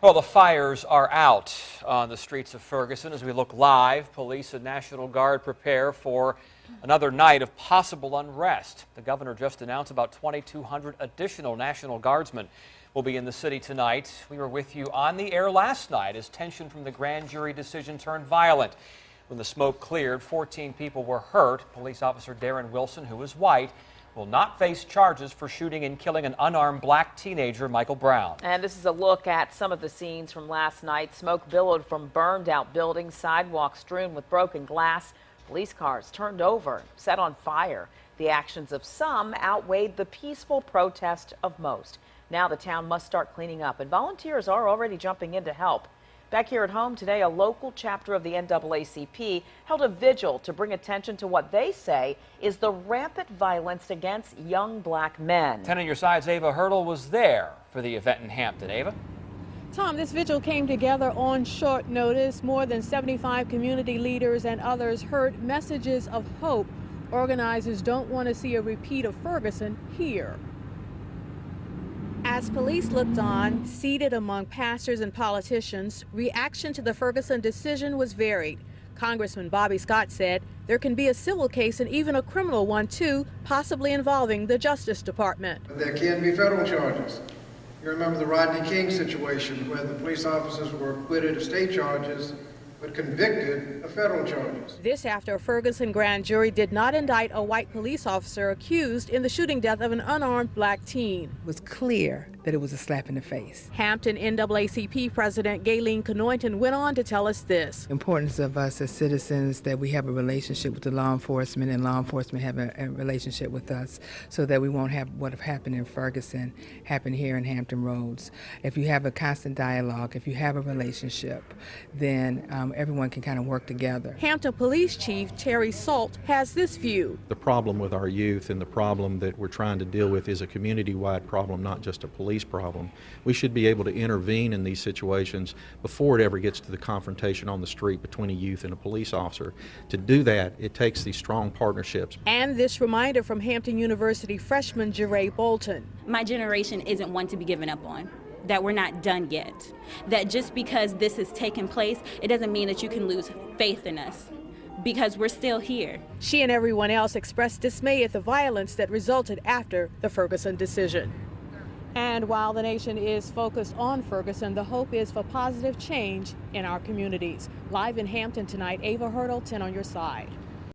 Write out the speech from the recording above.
Well, the fires are out on the streets of Ferguson. As we look live, police and National Guard prepare for another night of possible unrest. The governor just announced about 2,200 additional National Guardsmen will be in the city tonight. We were with you on the air last night as tension from the grand jury decision turned violent. When the smoke cleared, 14 people were hurt. Police officer Darren Wilson, who is white, will not face charges for shooting and killing an unarmed black teenager, Michael Brown. And this is a look at some of the scenes from last night. Smoke billowed from burned out buildings, sidewalks strewn with broken glass, police cars turned over, set on fire. The actions of some outweighed the peaceful protest of most. Now the town must start cleaning up, and volunteers are already jumping in to help. Back here at home today, a local chapter of the NAACP held a vigil to bring attention to what they say is the rampant violence against young black men. 10 on your side's Ava Hurdle was there for the event in Hampton. Ava? Tom, this vigil came together on short notice. More than 75 community leaders and others heard messages of hope. Organizers don't want to see a repeat of Ferguson here. As police looked on, seated among pastors and politicians, reaction to the Ferguson decision was varied. Congressman Bobby Scott said there can be a civil case and even a criminal one too, possibly involving the Justice Department. There can be federal charges. You remember the Rodney King situation where the police officers were acquitted of state charges but convicted of federal charges. This after a Ferguson grand jury did not indict a white police officer accused in the shooting death of an unarmed black teen. It was clear that it was a slap in the face. Hampton NAACP President Gayleen Canointon went on to tell us this. The importance of us as citizens, that we have a relationship with the law enforcement and law enforcement have a relationship with us, so that we won't have what have happened in Ferguson happen here in Hampton Roads. If you have a constant dialogue, if you have a relationship, then everyone can kind of work together. Hampton Police Chief Terry Salt has this view. The problem with our youth and the problem that we're trying to deal with is a community-wide problem, not just a police problem. We should be able to intervene in these situations before it ever gets to the confrontation on the street between a youth and a police officer. To do that, it takes these strong partnerships. And this reminder from Hampton University freshman Jeray Bolton. My generation isn't one to be given up on. That we're not done yet. That just because this has taken place, it doesn't mean that you can lose faith in us, because we're still here. She and everyone else expressed dismay at the violence that resulted after the Ferguson decision. And while the nation is focused on Ferguson, the hope is for positive change in our communities. Live in Hampton tonight, Ava Hurdle, 10 on your side.